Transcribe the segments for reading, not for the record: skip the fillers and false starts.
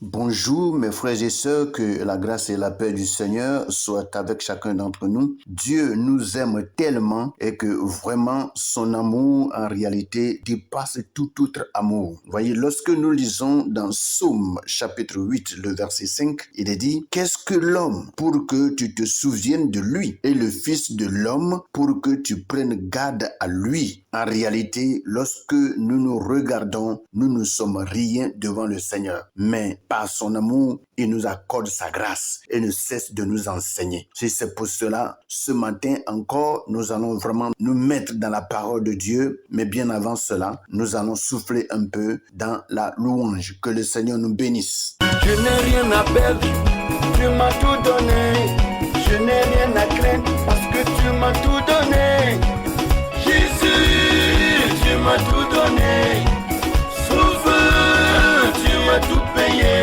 Bonjour mes frères et sœurs, que la grâce et la paix du Seigneur soient avec chacun d'entre nous. Dieu nous aime tellement et que vraiment son amour en réalité dépasse tout autre amour. Voyez, lorsque nous lisons dans Psaume chapitre 8, le verset 5, il est dit « Qu'est-ce que l'homme pour que tu te souviennes de lui et le fils de l'homme pour que tu prennes garde à lui ?» En réalité, lorsque nous nous regardons, nous ne sommes rien devant le Seigneur. Mais par son amour, il nous accorde sa grâce et ne cesse de nous enseigner. C'est pour cela, ce matin encore, nous allons vraiment nous mettre dans la parole de Dieu. Mais bien avant cela, nous allons souffler un peu dans la louange. Que le Seigneur nous bénisse. Je n'ai rien à perdre, tu m'as tout donné. Je n'ai rien à craindre parce que tu m'as tout donné. Jésus, tu m'as tout donné. Sauveur, tu m'as tout payé.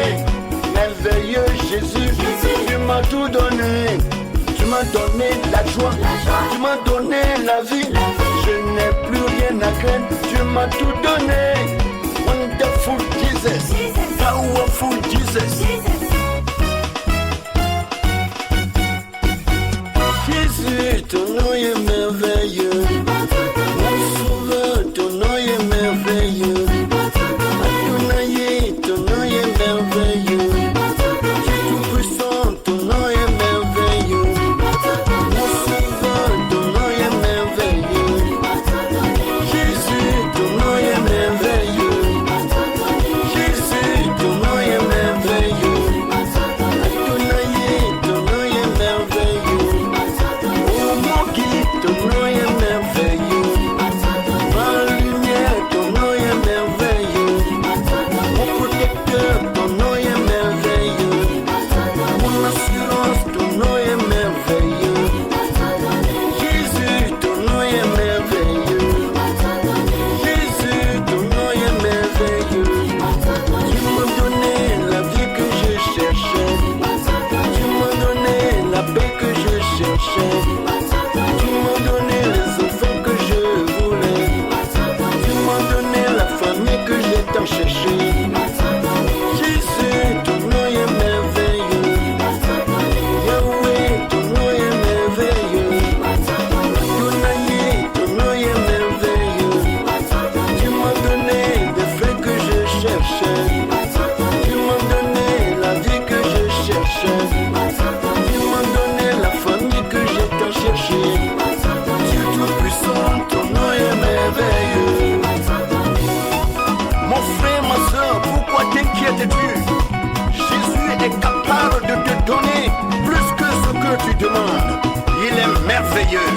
Merveilleux Jésus, tu m'as tout donné. Tu m'as donné la joie, tu m'as donné la vie. Je n'ai plus rien à craindre, tu m'as tout donné. Wonderful Jesus, powerful Jesus. Jésus, ton nom est merveilleux. Mon sauveur, ton nom est merveilleux. Adonai, ton nom est merveilleux. Tu es tout puissant, ton nom est merveilleux. Mon sauveur, ton nom est merveilleux. Jésus, ton nom est merveilleux. Jésus, ton nom est merveilleux. Adonai, ton nom est merveilleux. Oh mon guide, ton nom est merveilleux. Ma lumière, ton nom est merveilleux. Mon protecteur, ton nom est merveilleux. Mon assurance, ton nom est merveilleux. Jésus, ton nom est merveilleux. Jésus, ton nom est merveilleux. Tu m'as donné la vie que je cherchais. Tu m'as donné la paix que je cherchais. Tu m'as donné les enfants que je voulais. Tu m'as donné la famille que j'ai tant cherché. Jésus, ton nom est merveilleux. Yahweh, ton nom est merveilleux. Adonai, ton nom est merveilleux. Tu m'as donné des faits que je cherchais. Tu m'as donné la vie que je cherchais. Tu m'as donné la famille que j'ai tant cherché. Tu es tout puissant, ton nom est merveilleux. Mon frère, ma soeur, pourquoi t'inquiètes-tu? Jésus est capable de te donner plus que ce que tu demandes. Il est merveilleux.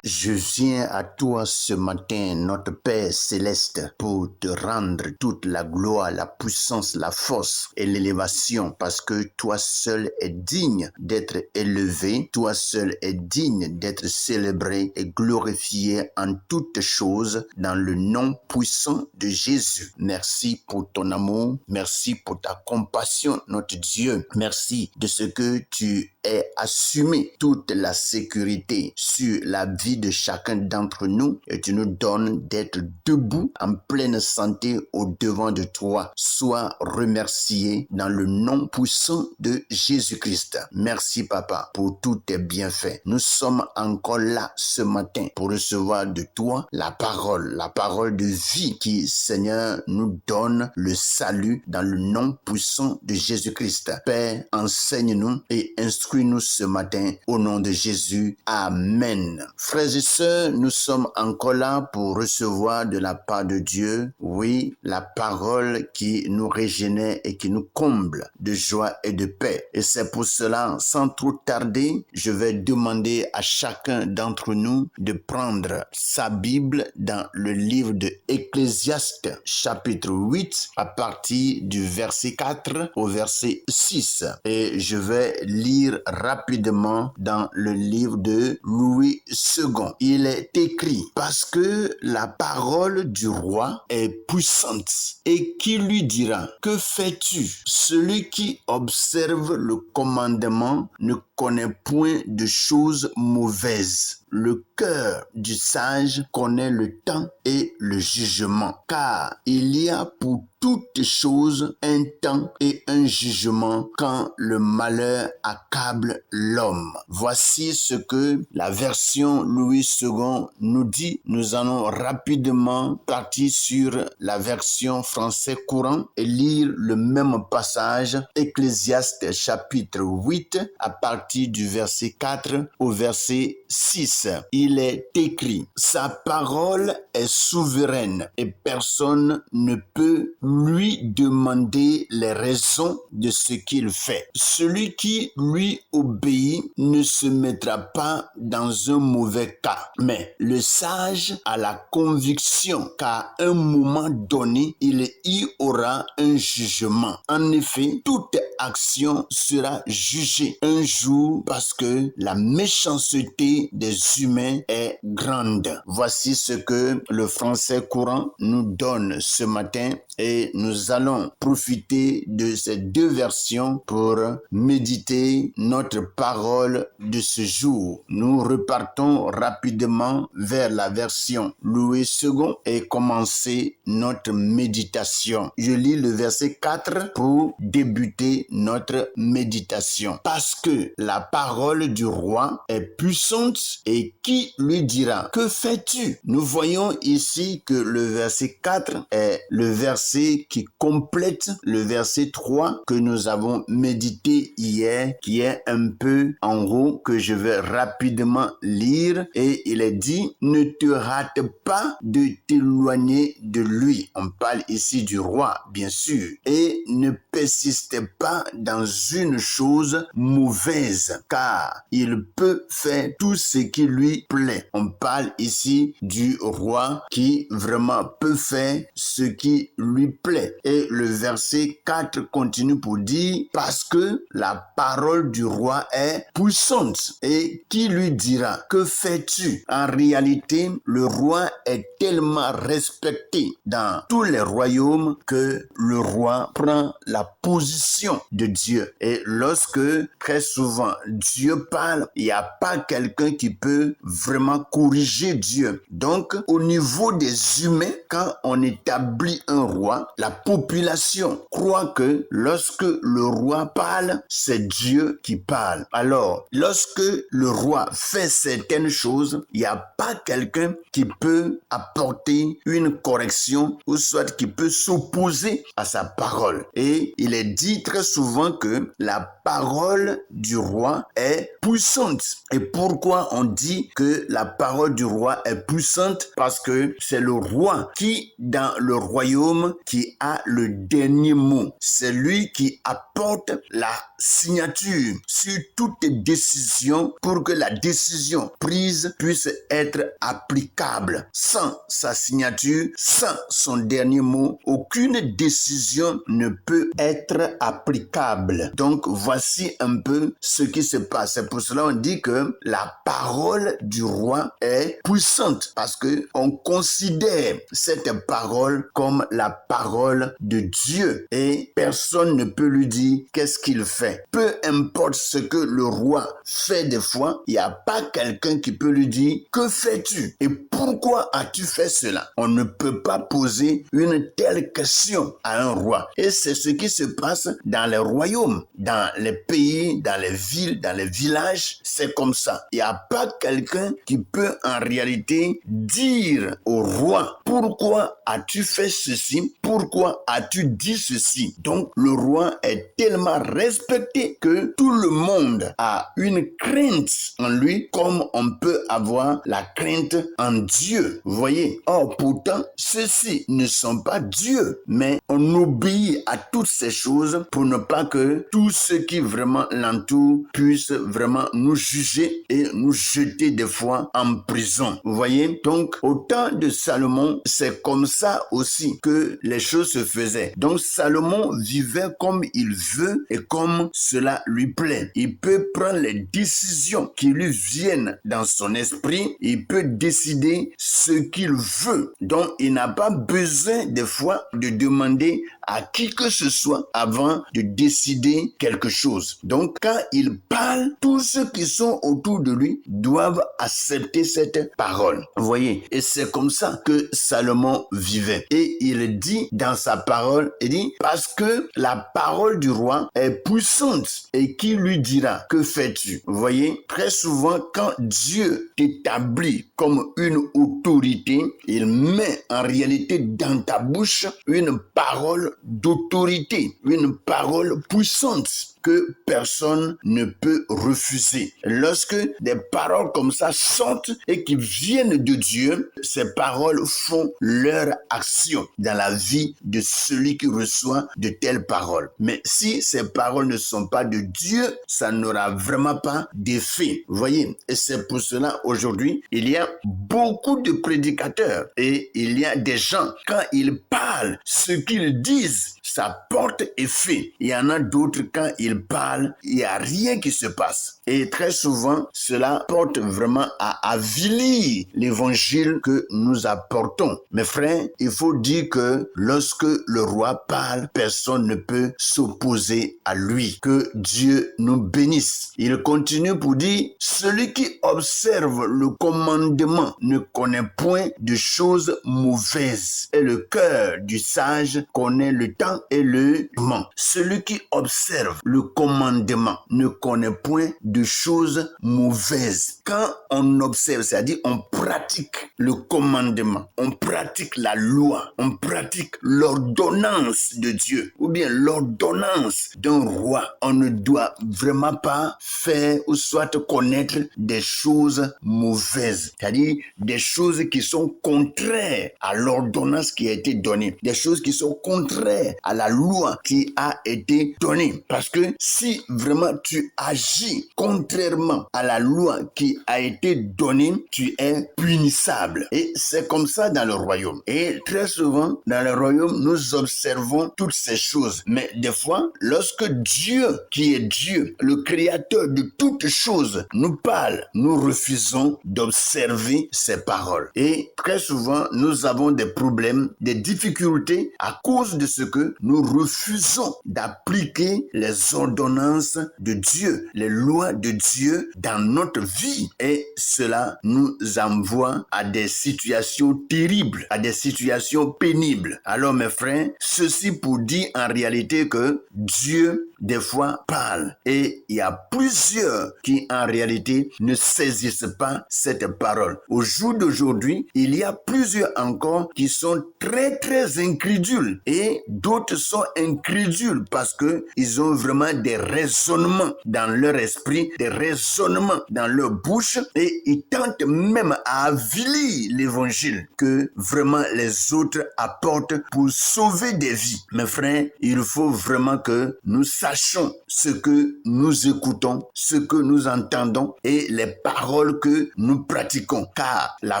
Je viens à toi ce matin, notre Père céleste, pour te rendre toute la gloire, la puissance, la force et l'élévation, parce que toi seul es digne d'être élevé, toi seul es digne d'être célébré et glorifié en toutes choses dans le nom puissant de Jésus. Merci pour ton amour, merci pour ta compassion, notre Dieu. Merci de ce que tu es assumé toute la sécurité sur la vie de chacun d'entre nous et tu nous donnes d'être debout en pleine santé au devant de toi. Sois remercié dans le nom puissant de Jésus-Christ. Merci Papa pour tous tes bienfaits. Nous sommes encore là ce matin pour recevoir de toi la parole de vie qui, Seigneur, nous donne le salut dans le nom puissant de Jésus-Christ. Père, enseigne-nous et instruis-nous ce matin au nom de Jésus. Amen. Frères et sœurs, nous sommes encore là pour recevoir de la part de Dieu, oui, la parole qui nous régénère et qui nous comble de joie et de paix. Et c'est pour cela, sans trop tarder, je vais demander à chacun d'entre nous de prendre sa Bible dans le livre de Ecclésiaste, chapitre 8, à partir du verset 4 au verset 6. Et je vais lire rapidement dans le livre de Louis II. Il est écrit: parce que la parole du roi est puissante, et qui lui dira: que fais-tu? Celui qui observe le commandement ne connaît point de choses mauvaises. le cœur du sage connaît le temps et le jugement, car il y a pour toutes choses un temps et un jugement quand le malheur accable l'homme. Voici ce que la version Louis II nous dit. Nous allons rapidement partir sur la version français courant et lire le même passage, Ecclésiaste chapitre 8, à partir du verset 4 au verset 6. Il est écrit: sa parole est souveraine et personne ne peut lui demander les raisons de ce qu'il fait. Celui qui lui obéit ne se mettra pas dans un mauvais cas, mais le sage a la conviction qu'à un moment donné, il y aura un jugement. En effet, toute action sera jugée un jour parce que la méchanceté des humains est grande. Voici ce que le français courant nous donne ce matin et nous allons profiter de ces deux versions pour méditer notre parole de ce jour. Nous repartons rapidement vers la version Louis II et commencer notre méditation. Je lis le verset 4 pour débuter notre méditation. Parce que la parole du roi est puissante et qui lui dira: que fais-tu? Nous voyons ici que le verset 4 est le verset qui complète le verset 3 que nous avons médité hier, qui est un peu en haut, que je vais rapidement lire, et il est dit: ne te hâte pas de t'éloigner de lui. On parle ici du roi, bien sûr, et ne persiste pas dans une chose mauvaise, car il peut faire tout ce qui lui plaît. On parle ici du roi qui vraiment peut faire ce qui lui plaît. Et le verset 4 continue pour dire: parce que la parole du roi est puissante. Et qui lui dira: que fais-tu? En réalité, le roi est tellement respecté dans tous les royaumes que le roi prend la position de Dieu. Et lorsque très souvent Dieu parle, il n'y a pas quelqu'un qui peut vraiment corriger Dieu. Donc, au niveau des humains, quand on établit un roi, la population croit que lorsque le roi parle, c'est Dieu qui parle. Alors, lorsque le roi fait certaines choses, il n'y a pas quelqu'un qui peut apporter une correction ou soit qui peut s'opposer à sa parole. Et il est dit très souvent que la parole du roi est puissante. Et pourquoi on dit que la parole du roi est puissante? Parce que c'est le roi qui, dans le royaume, qui a le dernier mot. C'est lui qui apporte la signature sur toute décision pour que la décision prise puisse être applicable. Sans sa signature, sans son dernier mot, aucune décision ne peut être applicable. Donc, voici un peu ce qui se passe. C'est pour cela qu'on dit que la parole du roi est puissante parce que on considère cette parole comme la parole de Dieu et personne ne peut lui dire qu'est-ce qu'il fait. Peu importe ce que le roi fait des fois, il n'y a pas quelqu'un qui peut lui dire: que fais-tu et pourquoi as-tu fait cela? On ne peut pas poser une telle question à un roi. Et c'est ce qui se passe dans les royaumes, dans les pays, dans les villes, dans les villages. C'est comme ça. Il n'y a pas quelqu'un qui peut en réalité dire au roi: pourquoi as-tu fait ceci? Pourquoi as-tu dit ceci? Donc le roi est tellement respecté que tout le monde a une crainte en lui comme on peut avoir la crainte en Dieu. Vous voyez? Or pourtant, ceux-ci ne sont pas Dieu, mais on obéit à toutes ces choses pour ne pas que tous ceux qui vraiment l'entourent puissent vraiment nous juger et nous jeter des fois en prison. Vous voyez? Donc au temps de Salomon, c'est comme ça aussi que les choses se faisaient. Donc Salomon vivait comme il veut et comme cela lui plaît. Il peut prendre les décisions qui lui viennent dans son esprit. Il peut décider ce qu'il veut. Donc il n'a pas besoin des fois de demander à qui que ce soit avant de décider quelque chose. Donc quand il parle, tous ceux qui sont autour de lui doivent accepter cette parole. Vous voyez, et c'est comme ça que Salomon vivait. Et il dit dans sa parole, il dit, parce que la parole du roi est puissante, et qui lui dira, que fais-tu? Vous voyez, très souvent, quand Dieu t'établit comme une autorité, il met en réalité dans ta bouche une parole d'autorité, une parole puissante que personne ne peut refuser. Lorsque des paroles comme ça sortent et qui viennent de Dieu, ces paroles font leur action dans la vie de celui qui reçoit de telles paroles. Mais si ces paroles ne sont pas de Dieu, ça n'aura vraiment pas d'effet. Vous voyez, et c'est pour cela aujourd'hui, il y a beaucoup de prédicateurs et il y a des gens, quand ils parlent, ce qu'ils disent, ça porte effet. Il y en a d'autres, quand ils parlent, il n'y a rien qui se passe. Et très souvent, cela porte vraiment à avilir l'évangile que nous apportons. Mes frères, il faut dire que lorsque le roi parle, personne ne peut s'opposer à lui. Que Dieu nous bénisse. Il continue pour dire, celui qui observe le commandement ne connaît point de choses mauvaises. Et le cœur du sage connaît le temps et le moment. Celui qui observe le commandement ne connaît point de choses mauvaises. Quand on observe, c'est-à-dire on pratique le commandement, on pratique la loi, on pratique l'ordonnance de Dieu ou bien l'ordonnance d'un roi, on ne doit vraiment pas faire ou soit connaître des choses mauvaises, c'est-à-dire des choses qui sont contraires à l'ordonnance qui a été donnée, des choses qui sont contraires à la loi qui a été donnée. Parce que si vraiment tu agis contrairement à la loi qui a été donnée, tu es punissable. Et c'est comme ça dans le royaume. Et très souvent, dans le royaume, nous observons toutes ces choses. Mais des fois, lorsque Dieu, qui est Dieu, le créateur de toutes choses, nous parle, nous refusons d'observer ses paroles. Et très souvent, nous avons des problèmes, des difficultés à cause de ce que nous refusons d'appliquer les ordonnances de Dieu, les lois de Dieu dans notre vie. Et cela nous envoie à des situations terribles, à des situations pénibles. Alors mes frères, ceci pour dire en réalité que Dieu des fois parle et il y a plusieurs qui en réalité ne saisissent pas cette parole. Au jour d'aujourd'hui, il y a plusieurs encore qui sont très incrédules et d'autres sont incrédules parce que ils ont vraiment des raisonnements dans leur esprit, des raisonnements dans leur bouche et ils tentent même à avilir l'évangile que vraiment les autres apportent pour sauver des vies. Mes frères, il faut vraiment que nous sachions ce que nous écoutons, ce que nous entendons et les paroles que nous pratiquons. Car la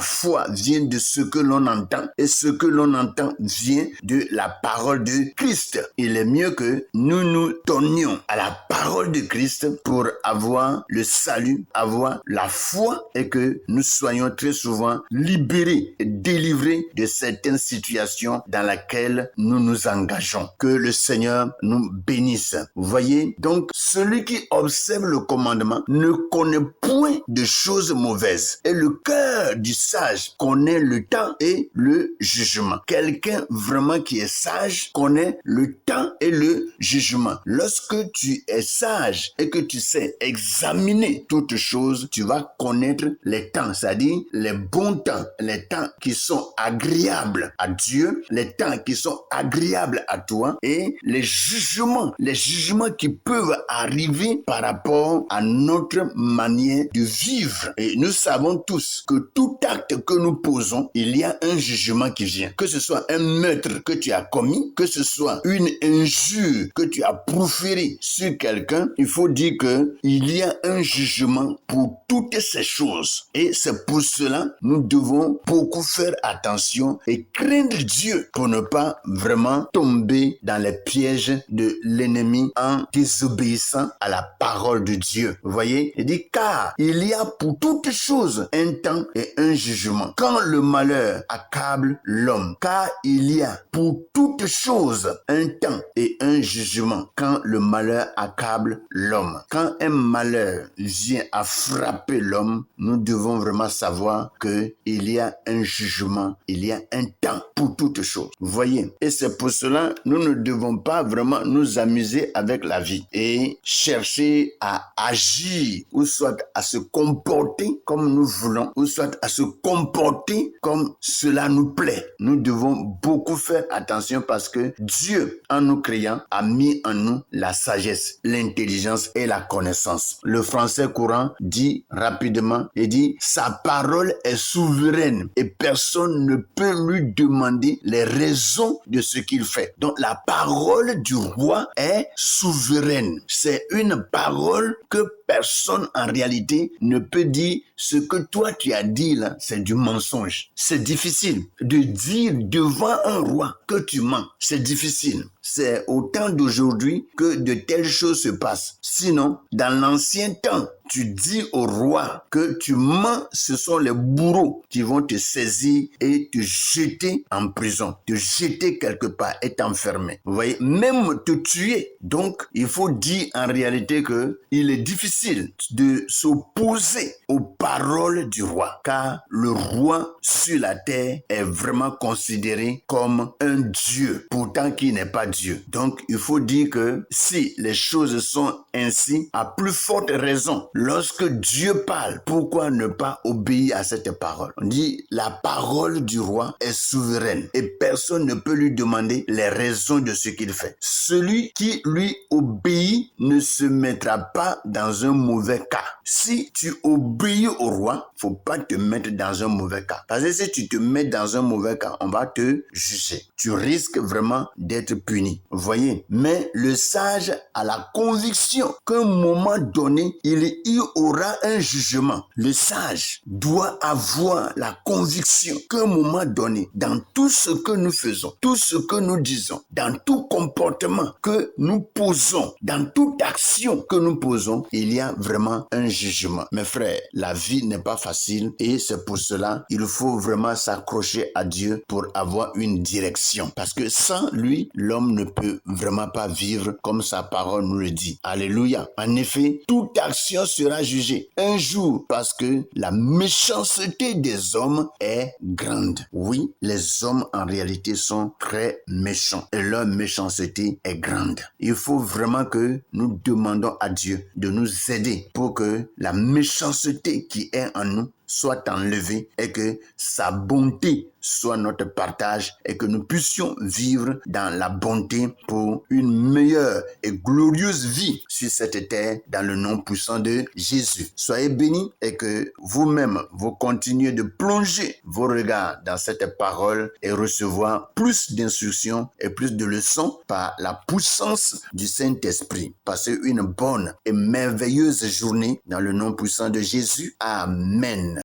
foi vient de ce que l'on entend et ce que l'on entend vient de la parole de Christ. Il est mieux que nous nous donnions à la parole de Christ pour avoir le salut, avoir la foi et que nous soyons très souvent libérés et délivrés de certaines situations dans lesquelles nous nous engageons. Que le Seigneur nous bénisse. Vous voyez, donc celui qui observe le commandement ne connaît point de choses mauvaises et le cœur du sage connaît le temps et le jugement. Quelqu'un vraiment qui est sage connaît le temps et le jugement. Lorsque tu es sage et que tu sais examiner toutes choses, tu vas connaître les temps, c'est-à-dire les bons temps, les temps qui sont agréables à Dieu, les temps qui sont agréables à toi et les jugements qui peuvent arriver par rapport à notre manière de vivre. Et nous savons tous que tout acte que nous posons, il y a un jugement qui vient. Que ce soit un meurtre que tu as commis, que ce soit une injure que tu as proférée sur quelqu'un, il faut dire que il il y a un jugement pour toutes ces choses. Et c'est pour cela nous devons beaucoup faire attention et craindre Dieu pour ne pas vraiment tomber dans les pièges de l'ennemi en désobéissant à la parole de Dieu. Vous voyez, il dit car il y a pour toutes choses un temps et un jugement. Quand le malheur accable l'homme, car il y a pour toutes choses un temps et un jugement. Quand le malheur accable l'homme, quand un malheur vient à frapper l'homme, nous devons vraiment savoir que il y a un jugement, il y a un temps pour toutes choses. Vous voyez, et c'est pour cela nous ne devons pas vraiment nous amuser avec la vie et chercher à agir ou soit à se comporter comme nous voulons ou soit à se comporter comme cela nous plaît. Nous devons beaucoup faire attention parce que Dieu, en nous créant, a mis en nous la sagesse, l'intelligence et la connaissance. Le français courant dit rapidement, il dit sa parole est souveraine et personne ne peut lui demander les raisons de ce qu'il fait. Donc la parole du roi est souveraine. C'est une parole que personne en réalité ne peut dire ce que toi tu as dit là, c'est du mensonge. C'est difficile de dire devant un roi que tu mens. C'est difficile. C'est au temps d'aujourd'hui que de telles choses se passent. Sinon, dans l'ancien temps, tu dis au roi que tu mens, ce sont les bourreaux qui vont te saisir et te jeter en prison, te jeter quelque part et t'enfermer. Vous voyez, même te tuer. Donc, il faut dire en réalité que il est difficile de s'opposer aux paroles du roi, car le roi sur la terre est vraiment considéré comme un dieu, pourtant qui n'est pas Dieu. Donc, il faut dire que si les choses sont ainsi, à plus forte raison, lorsque Dieu parle, pourquoi ne pas obéir à cette parole? On dit, la parole du roi est souveraine et personne ne peut lui demander les raisons de ce qu'il fait. Celui qui lui obéit ne se mettra pas dans un mauvais cas. Si tu obéis au roi, faut pas te mettre dans un mauvais cas. Parce que si tu te mets dans un mauvais cas, on va te juger. Tu risques vraiment d'être puni. Vous voyez? Mais le sage a la conviction qu'à un moment donné, il y aura un jugement. Le sage doit avoir la conviction qu'à un moment donné, dans tout ce que nous faisons, tout ce que nous disons, dans tout comportement que nous posons, dans toute action que nous posons, il y a vraiment un jugement. Mes frères, la vie n'est pas facile et c'est pour cela il faut vraiment s'accrocher à Dieu pour avoir une direction. Parce que sans lui, l'homme ne peut vraiment pas vivre comme sa parole nous le dit. Alléluia. En effet, toute action sera jugée un jour parce que la méchanceté des hommes est grande. Oui, les hommes en réalité sont très méchants et leur méchanceté est grande. Il faut vraiment que nous demandons à Dieu de nous aider pour que la méchanceté qui est en nous soit enlevée et que sa bonté soit notre partage et que nous puissions vivre dans la bonté pour une meilleure et glorieuse vie sur cette terre dans le nom puissant de Jésus. Soyez bénis et que vous-même, vous continuez de plonger vos regards dans cette parole et recevoir plus d'instructions et plus de leçons par la puissance du Saint-Esprit. Passez une bonne et merveilleuse journée dans le nom puissant de Jésus. Amen.